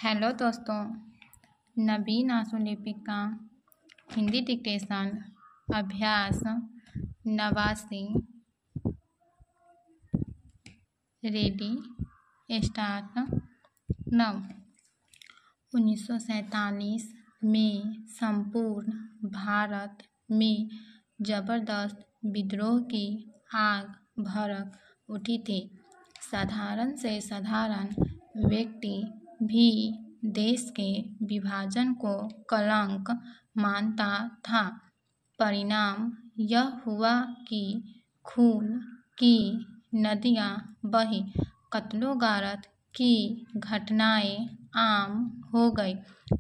Hello दोस्तों, नवीन आशुलिपि का Hindi dictation अभ्यास 89 रेडी स्टार्ट नाउ। 1947 में संपूर्ण भारत में जबरदस्त विद्रोह की आग भड़क उठी थी। साधारण से साधारण व्यक्ति भी देश के विभाजन को कलंक मानता था। परिणाम यह हुआ कि खून की नदियां बही, कत्लो-गारत की घटनाएं आम हो गई।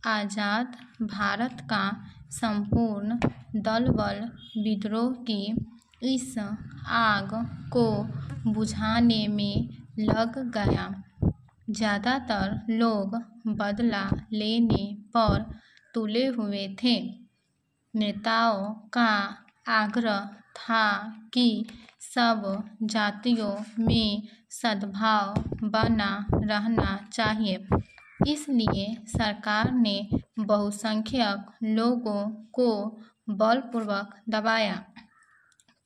आज़ाद भारत का संपूर्ण दलबल विद्रोह की इस आग को बुझाने में लग गया। ज़्यादातर लोग बदला लेने पर तुले हुए थे। नेताओं का आग्रह था कि सब जातियों में सद्भाव बना रहना चाहिए, इसलिए सरकार ने बहुसंख्यक लोगों को बलपूर्वक दबाया।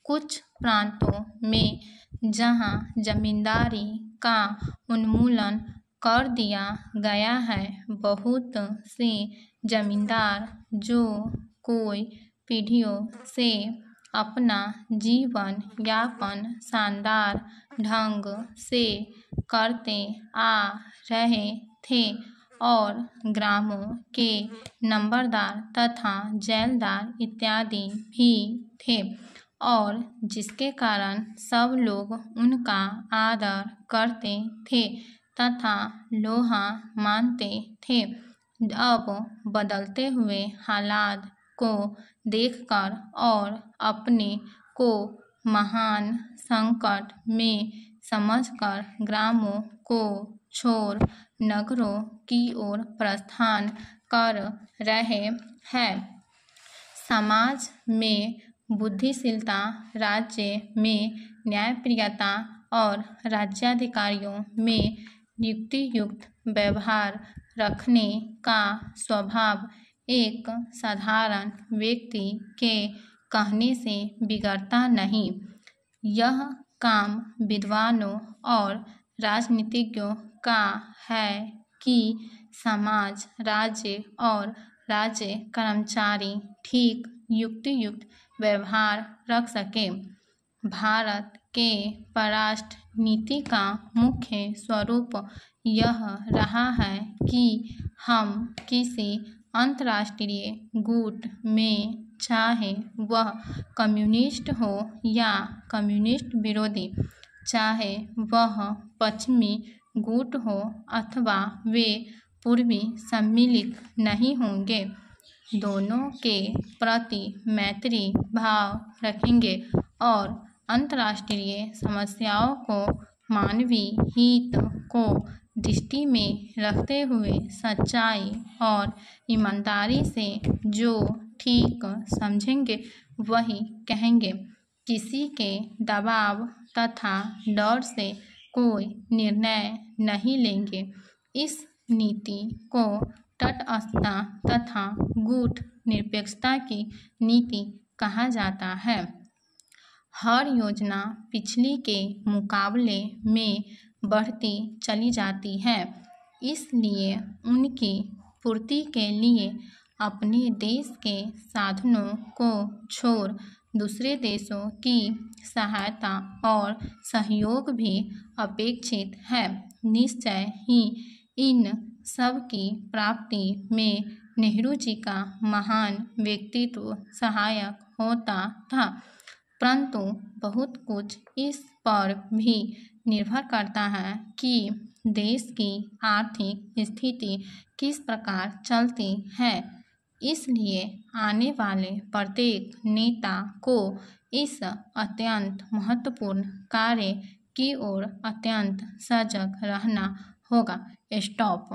कुछ प्रांतों में जहां जमींदारी का उन्मूलन कर दिया गया है, बहुत से जमींदार जो कई पीढ़ियों से अपना जीवन यापन शानदार ढंग से करते आ रहे थे और ग्रामों के नंबरदार तथा जेलदार इत्यादि भी थे, और जिसके कारण सब लोग उनका आदर करते थे तथा लोहा मानते थे। अब बदलते हुए हालात को देखकर और अपने को महान संकट में समझकर ग्रामों को छोड़ नगरों की ओर प्रस्थान कर रहे हैं। समाज में बुद्धिशीलता, राज्य में न्यायप्रियता और राज्याधिकारियों में युक्तियुक्त व्यवहार रखने का स्वभाव एक साधारण व्यक्ति के कहने से बिगड़ता नहीं। यह काम विद्वानों और राजनीतिज्ञों का है कि समाज, राज्य और राज्य कर्मचारी ठीक युक्तियुक्त व्यवहार रख सके। भारत के परराष्ट्र नीति का मुख्य स्वरूप यह रहा है कि हम किसी अंतर्राष्ट्रीय गुट में, चाहे वह कम्युनिस्ट हो या कम्युनिस्ट विरोधी, चाहे वह पश्चिमी गुट हो अथवा वे पूर्वी, सम्मिलित नहीं होंगे। दोनों के प्रति मैत्री भाव रखेंगे और अंतर्राष्ट्रीय समस्याओं को मानवीय हित को दृष्टि में रखते हुए सच्चाई और ईमानदारी से जो ठीक समझेंगे वही कहेंगे। किसी के दबाव तथा डर से कोई निर्णय नहीं लेंगे। इस नीति को तटस्थता तथा गुट निरपेक्षता की नीति कहा जाता है। हर योजना पिछली के मुकाबले में बढ़ती चली जाती है, इसलिए उनकी पूर्ति के लिए अपने देश के साधनों को छोड़ दूसरे देशों की सहायता और सहयोग भी अपेक्षित है। निश्चय ही इन सब की प्राप्ति में नेहरू जी का महान व्यक्तित्व सहायक होता था, परंतु बहुत कुछ इस पर भी निर्भर करता है कि देश की आर्थिक स्थिति किस प्रकार चलती है। इसलिए आने वाले प्रत्येक नेता को इस अत्यंत महत्वपूर्ण कार्य की ओर अत्यंत सजग रहना होगा। स्टॉप।